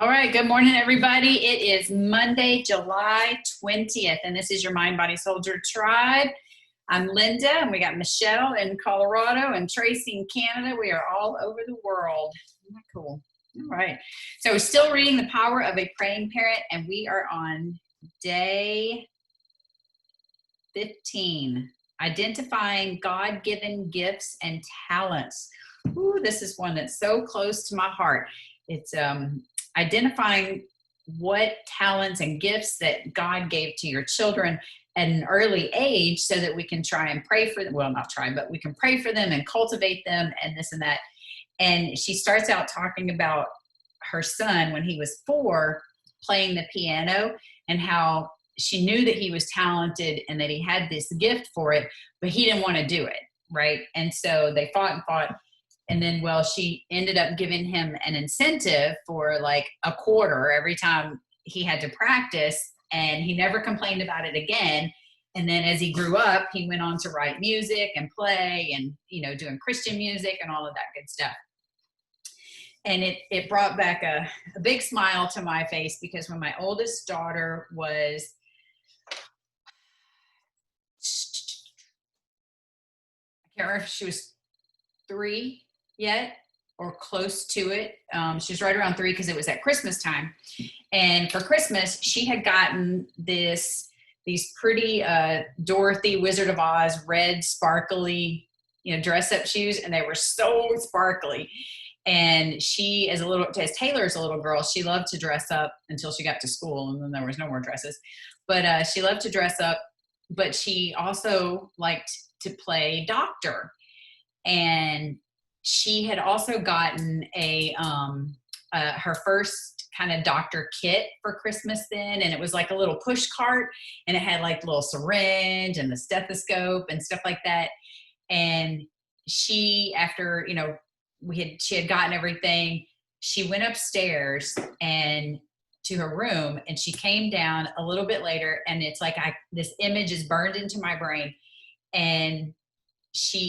All right, good morning, everybody. It is Monday, July 20th, and this is your Mind, Body, Soldier Tribe. I'm Linda, and we got Michelle in Colorado and Tracy in Canada. We are all over the world. Isn't that cool? All right. So we're still reading The Power of a Praying Parent, and we are on day 15, Identifying God-Given Gifts and Talents. Ooh, this is one that's so close to my heart. It's identifying what talents and gifts that God gave to your children at an early age so that we can try and pray for them. Well, not try, but we can pray for them and cultivate them and this and that. And she starts out talking about her son when he was 4 playing the piano and how she knew that he was talented and that he had this gift for it, but he didn't want to do it, right? And so they fought and fought. And then, well, she ended up giving him an incentive for like a quarter every time he had to practice, and he never complained about it again. And then as he grew up, he went on to write music and play and, doing Christian music and all of that good stuff. And it brought back a big smile to my face because when my oldest daughter was, I can't remember if she was 3 yet or close to it. She was right around 3 because it was at Christmas time. And for Christmas, she had gotten these pretty Dorothy Wizard of Oz red sparkly, dress up shoes, and they were so sparkly. And she, as Taylor as a little girl, she loved to dress up until she got to school, and then there was no more dresses. But she loved to dress up, but she also liked to play doctor. And she had also gotten her first kind of doctor kit for Christmas then, and it was like a little push cart, and it had like a little syringe and the stethoscope and stuff like that. And she, after she had gotten everything, she went upstairs and to her room, and she came down a little bit later, and it's like this image is burned into my brain. And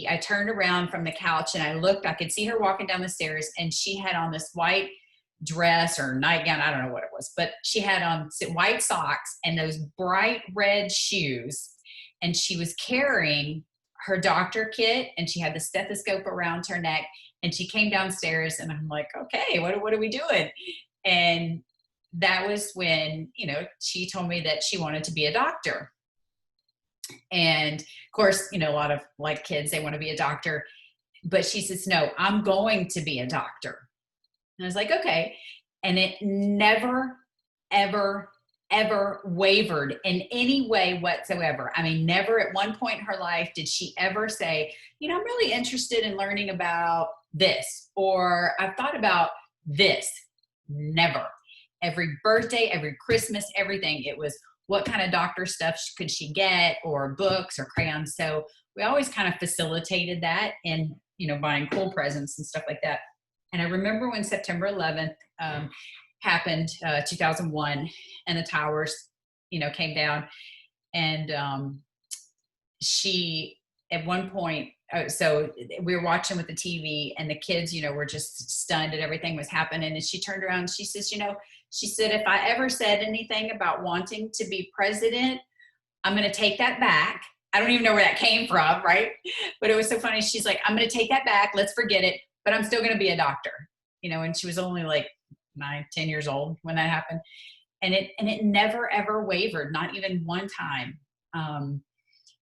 I turned around from the couch and I looked, I could see her walking down the stairs, and she had on this white dress or nightgown, I don't know what it was, but she had on white socks and those bright red shoes, and she was carrying her doctor kit, and she had the stethoscope around her neck, and she came downstairs, and I'm like, okay, what are we doing? And that was when, she told me that she wanted to be a doctor. And of course, a lot of like kids, they want to be a doctor, but she says, no, I'm going to be a doctor. And I was like, okay. And it never, ever, ever wavered in any way whatsoever. I mean, never at one point in her life did she ever say, I'm really interested in learning about this, or I've thought about this. Never. Every birthday, every Christmas, everything, it was, what kind of doctor stuff could she get, or books or crayons? So we always kind of facilitated that in, buying cool presents and stuff like that. And I remember when September 11th happened, 2001, and the towers, came down, and she, at one point, so we were watching with the TV, and the kids, were just stunned at everything was happening. And she turned around and she says, she said, if I ever said anything about wanting to be president, I'm going to take that back. I don't even know where that came from, right? But it was so funny. She's like, I'm going to take that back. Let's forget it. But I'm still going to be a doctor, and she was only like 9, 10 years old when that happened. And it never, ever wavered, not even one time.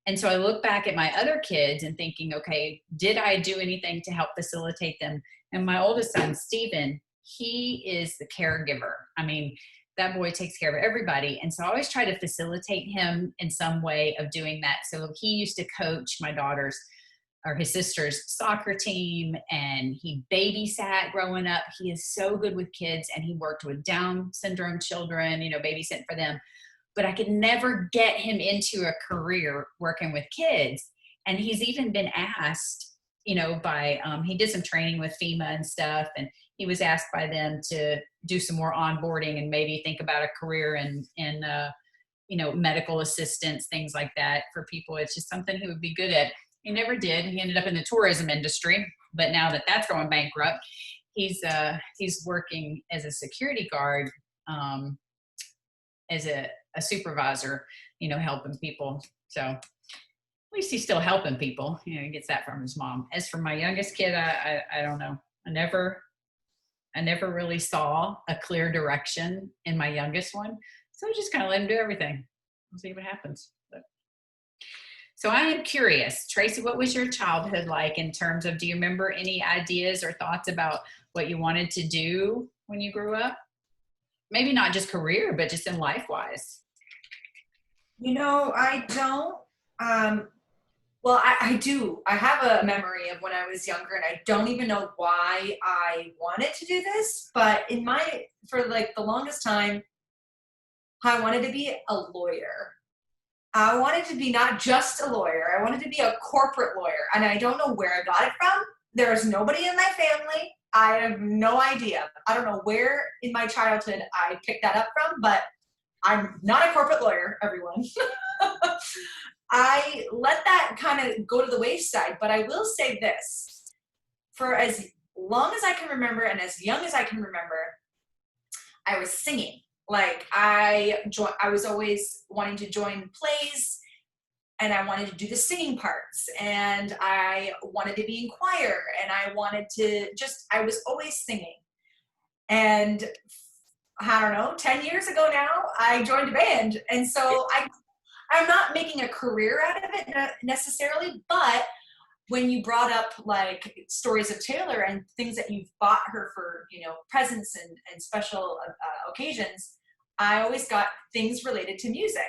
And so I look back at my other kids and thinking, okay, did I do anything to help facilitate them? And my oldest son, Stephen, he is the caregiver. I mean, that boy takes care of everybody. And so I always try to facilitate him in some way of doing that. So he used to coach my daughter's or his sister's soccer team, and he babysat growing up. He is so good with kids, and he worked with Down syndrome children, babysitting for them. But I could never get him into a career working with kids. And he's even been asked, by, he did some training with FEMA and stuff, and he was asked by them to do some more onboarding and maybe think about a career in medical assistance, things like that for people. It's just something he would be good at. He never did. He ended up in the tourism industry, but now that that's going bankrupt, he's working as a security guard, as a supervisor, helping people. So at least he's still helping people. He gets that from his mom. As for my youngest kid, I don't know. I never really saw a clear direction in my youngest one. So I just kind of let him do everything. We'll see what happens. So I am curious, Tracy, what was your childhood like in terms of, do you remember any ideas or thoughts about what you wanted to do when you grew up? Maybe not just career, but just in life-wise. I don't. Well, I do. I have a memory of when I was younger, and I don't even know why I wanted to do this, but for like the longest time, I wanted to be a lawyer. I wanted to be not just a lawyer, I wanted to be a corporate lawyer, and I don't know where I got it from. There's nobody in my family. I have no idea. I don't know where in my childhood I picked that up from, but I'm not a corporate lawyer, everyone. I let that kind of go to the wayside, but I will say this. For as long as I can remember and as young as I can remember, I was singing. Like I was always wanting to join plays, and I wanted to do the singing parts, and I wanted to be in choir, and I was always singing. And I don't know, 10 years ago now, I joined a band. And so I'm not making a career out of it necessarily, but when you brought up like stories of Taylor and things that you've bought her for, presents and special occasions, I always got things related to music.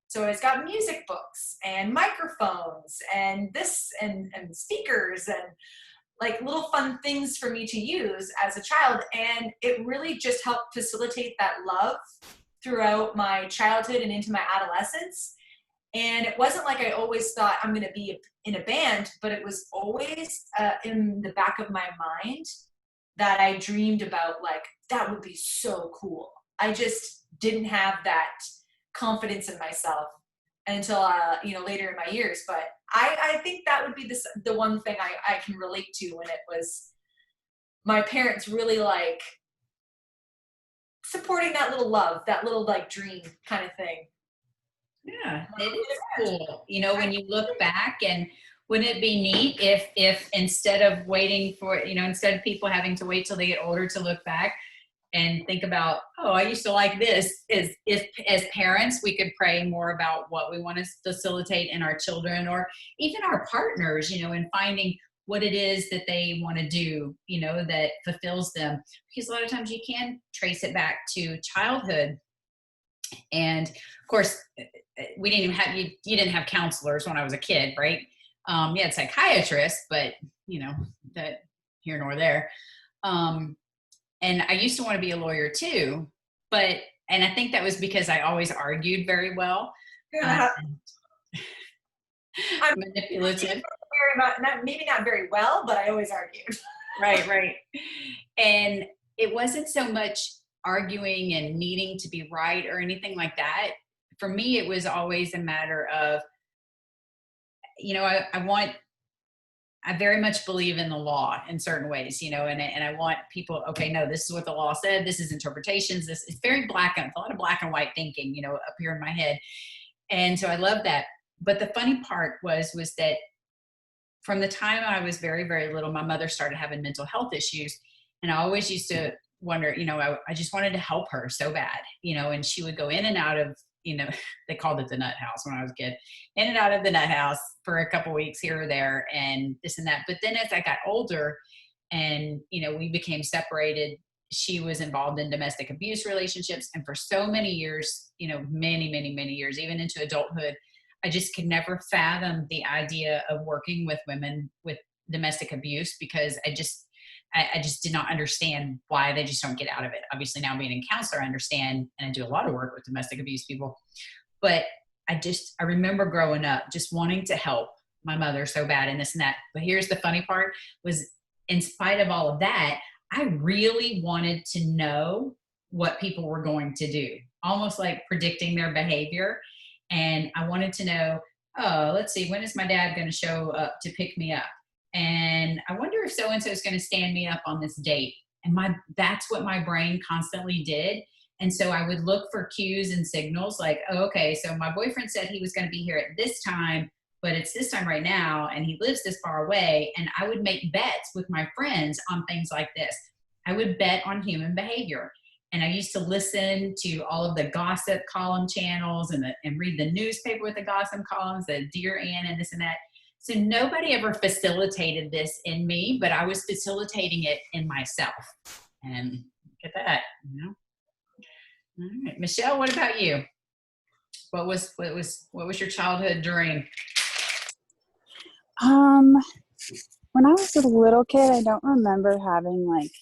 So I always got music books and microphones and speakers and like little fun things for me to use as a child. And it really just helped facilitate that love throughout my childhood and into my adolescence. And it wasn't like I always thought I'm going to be in a band, but it was always in the back of my mind that I dreamed about, like, that would be so cool. I just didn't have that confidence in myself until, later in my years. But I think that would be the one thing I can relate to, when it was my parents really like supporting that little love, that little like dream kind of thing. Yeah, it is cool. When you look back, and wouldn't it be neat if instead of waiting for, instead of people having to wait till they get older to look back and think about, oh, I used to like this, is if as parents we could pray more about what we want to facilitate in our children, or even our partners, and finding what it is that they want to do, that fulfills them. Because a lot of times you can trace it back to childhood. And of course, we didn't even have, you didn't have counselors when I was a kid, right? You had psychiatrists, but that here nor there. And I used to want to be a lawyer too, and I think that was because I always argued very well. I'm manipulative. Very much, maybe not very well, but I always argued. Right. And it wasn't so much arguing and needing to be right or anything like that. For me, it was always a matter of, I very much believe in the law in certain ways, and I want people, okay, no, this is what the law said. This is interpretations. This is very a lot of black and white thinking, up here in my head. And so I love that. But the funny part was that from the time I was very, very little, my mother started having mental health issues. And I always used to wonder, I just wanted to help her so bad, and she would go in and out of, they called it the nut house when I was a kid, in and out of the nut house for a couple weeks here or there and this and that. But then as I got older and, we became separated, she was involved in domestic abuse relationships. And for so many years, many, many, many years, even into adulthood, I just could never fathom the idea of working with women with domestic abuse, because I just did not understand why they just don't get out of it. Obviously now being a counselor, I understand, and I do a lot of work with domestic abuse people, but I remember growing up just wanting to help my mother so bad and this and that. But here's the funny part was, in spite of all of that, I really wanted to know what people were going to do, almost like predicting their behavior. And I wanted to know, oh, let's see, when is my dad going to show up to pick me up? And I wonder if so-and-so is going to stand me up on this date. And that's what my brain constantly did. And so I would look for cues and signals like, oh, okay, so my boyfriend said he was going to be here at this time, but it's this time right now, and he lives this far away. And I would make bets with my friends on things like this. I would bet on human behavior. And I used to listen to all of the gossip column channels and read the newspaper with the gossip columns, the Dear Ann and this and that. So nobody ever facilitated this in me, but I was facilitating it in myself. And look at that, you know. All right, Michelle, what about you? What was your childhood dream? When I was a little kid, I don't remember having like,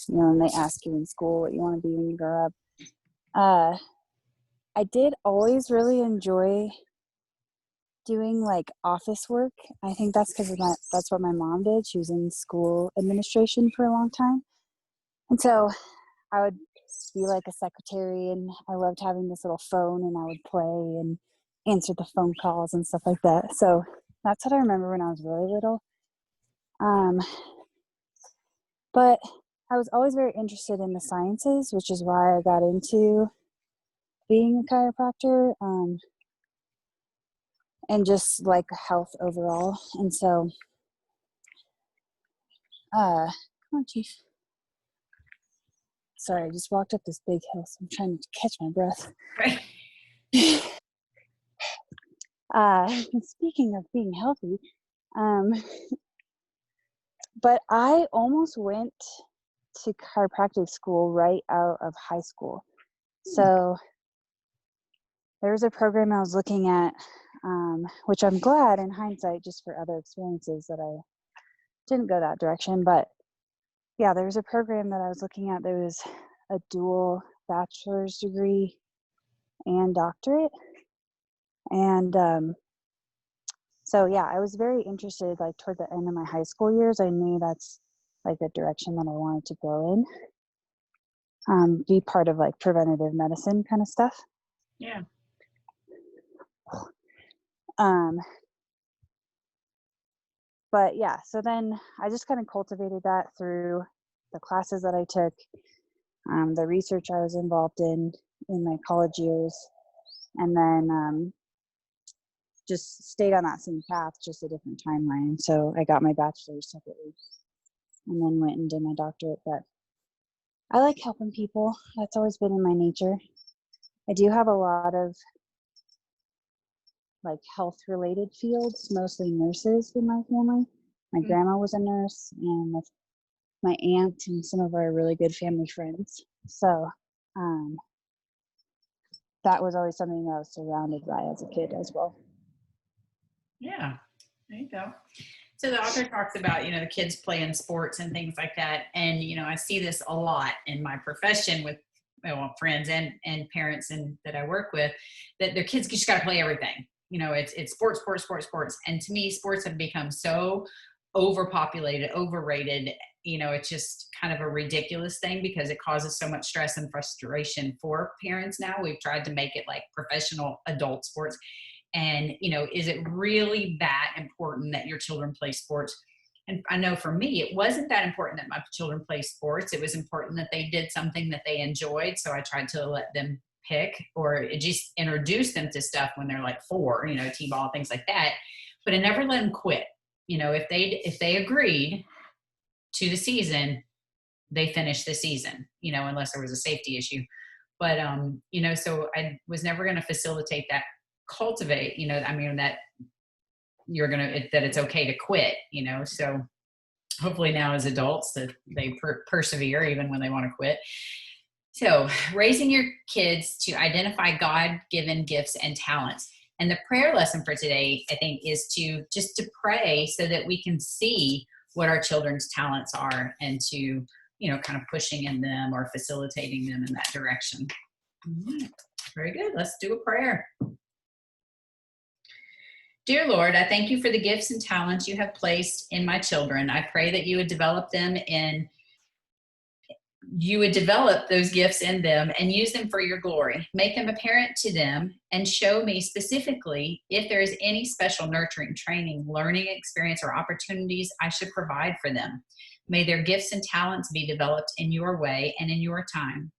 you know, when they ask you in school what you want to be when you grow up. I did always really enjoy doing like office work. I think that's because that's what my mom did. She was in school administration for a long time. And so I would be like a secretary, and I loved having this little phone, and I would play and answer the phone calls and stuff like that. So that's what I remember when I was really little. But I was always very interested in the sciences, which is why I got into being a chiropractor, and just like health overall. And so, come on, Chief. Sorry, I just walked up this big hill, so I'm trying to catch my breath. Right. Speaking of being healthy, but I almost went to chiropractic school right out of high school. So there was a program I was looking at, which I'm glad in hindsight, just for other experiences, that I didn't go that direction. But yeah, there was a program that I was looking at. There was a dual bachelor's degree and doctorate. And so yeah, I was very interested, like toward the end of my high school years. I knew that's like the direction that I wanted to go in, be part of like preventative medicine kind of stuff. Yeah. But yeah, so then I just kind of cultivated that through the classes that I took, the research I was involved in my college years, and then just stayed on that same path, just a different timeline. So I got my bachelor's separately and then went and did my doctorate. But I like helping people. That's always been in my nature. I do have a lot of like health related fields, mostly nurses in my family. My grandma was a nurse, and my aunt and some of our really good family friends. So that was always something that I was surrounded by as a kid as well. Yeah, there you go. So the author talks about, you know, the kids playing sports and things like that. And, you know, I see this a lot in my profession with friends and parents and that I work with, that their kids just got to play everything. You know, it's sports. And to me, sports have become so overpopulated, overrated. You know, it's just kind of a ridiculous thing because it causes so much stress and frustration for parents now. We've tried to make it like professional adult sports. And, you know, is it really that important that your children play sports? And I know for me, it wasn't that important that my children play sports. It was important that they did something that they enjoyed. So I tried to let them pick or just introduce them to stuff when they're like 4, you know, t-ball, things like that. But I never let them quit. You know, if they agreed to the season, they finished the season, you know, unless there was a safety issue. But, you know, so I was never going to facilitate that, cultivate, you know, I mean, that you're going to, that it's okay to quit, you know. So hopefully now as adults that they persevere even when they want to quit. So raising your kids to identify God-given gifts and talents. And the prayer lesson for today, I think, is to pray so that we can see what our children's talents are and to, you know, kind of pushing in them or facilitating them in that direction. Very good. Let's do a prayer. Dear Lord, I thank you for the gifts and talents you have placed in my children. I pray that you would develop those gifts in them and use them for your glory. Make them apparent to them and show me specifically if there is any special nurturing, training, learning experience, or opportunities I should provide for them. May their gifts and talents be developed in your way and in your time.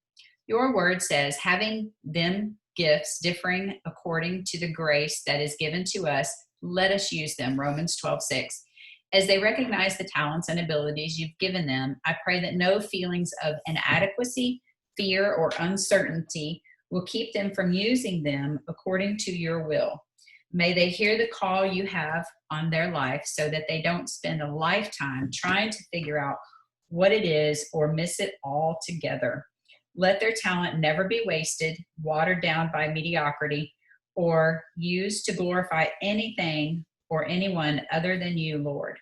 Your word says, having them gifts differing according to the grace that is given to us, let us use them. Romans 12:6. As they recognize the talents and abilities you've given them, I pray that no feelings of inadequacy, fear, or uncertainty will keep them from using them according to your will. May they hear the call you have on their life so that they don't spend a lifetime trying to figure out what it is or miss it altogether. Let their talent never be wasted, watered down by mediocrity, or used to glorify anything or anyone other than you, Lord.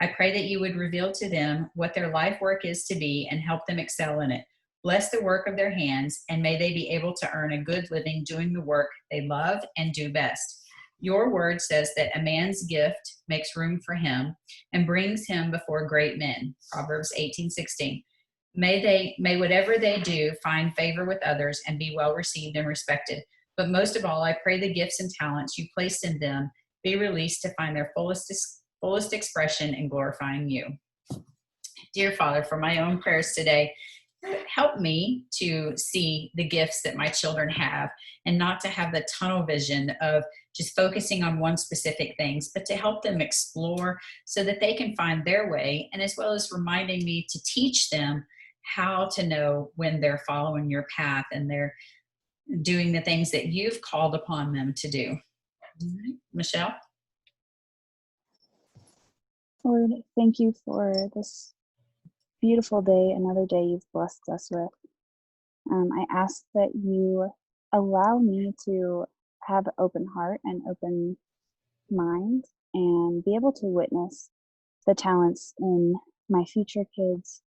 I pray that you would reveal to them what their life work is to be and help them excel in it. Bless the work of their hands, and may they be able to earn a good living doing the work they love and do best. Your word says that a man's gift makes room for him and brings him before great men. Proverbs 18:16. May whatever they do find favor with others and be well received and respected. But most of all, I pray the gifts and talents you placed in them be released to find their fullest expression in glorifying you. Dear Father, for my own prayers today, help me to see the gifts that my children have and not to have the tunnel vision of just focusing on one specific things, but to help them explore so that they can find their way, and as well as reminding me to teach them how to know when they're following your path and they're doing the things that you've called upon them to do. Michelle? Lord, thank you for this beautiful day, another day you've blessed us with. I ask that you allow me to have an open heart and open mind and be able to witness the talents in my future kids,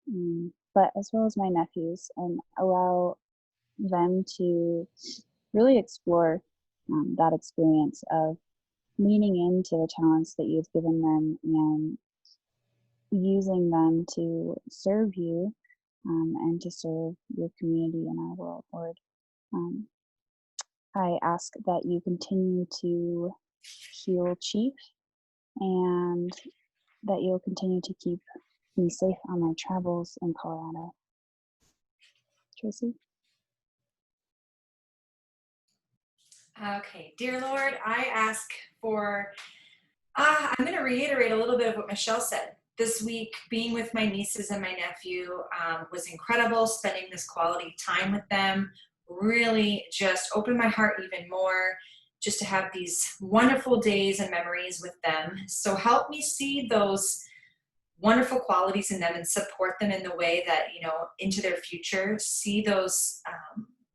but as well as my nephews, and allow them to really explore that experience of leaning into the talents that you've given them and using them to serve you and to serve your community in our world, Lord. I ask that you continue to heal Chief and that you'll continue to keep me safe on my travels in Colorado. Tracy? Okay, dear Lord, I ask for, I'm going to reiterate a little bit of what Michelle said. This week, being with my nieces and my nephew was incredible. Spending this quality time with them really just opened my heart even more, just to have these wonderful days and memories with them. So help me see those wonderful qualities in them and support them in the way that, into their future, see those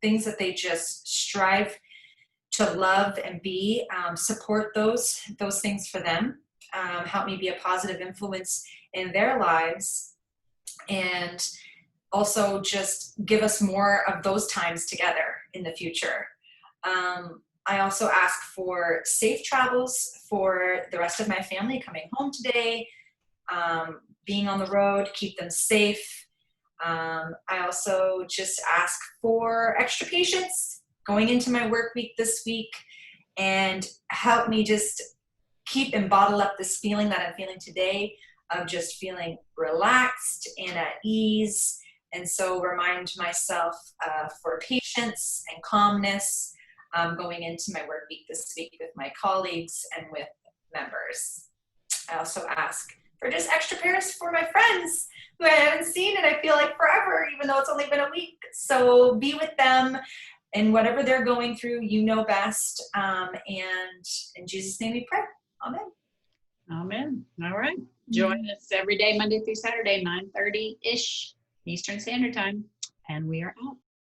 things that they just strive to love and be, support those things for them. Help me be a positive influence in their lives, and also just give us more of those times together in the future. I also ask for safe travels for the rest of my family coming home today, being on the road, keep them safe. I also just ask for extra patience going into my work week this week, and help me just keep and bottle up this feeling that I'm feeling today of just feeling relaxed and at ease. And so remind myself for patience and calmness going into my work week this week with my colleagues and with members. I also ask for just extra prayers for my friends who I haven't seen and I feel like forever, even though it's only been a week. So be with them and whatever they're going through, you know best. And in Jesus' name we pray. Amen. Amen. All right. Join us every day, Monday through Saturday, 9:30-ish Eastern Standard Time. And we are out.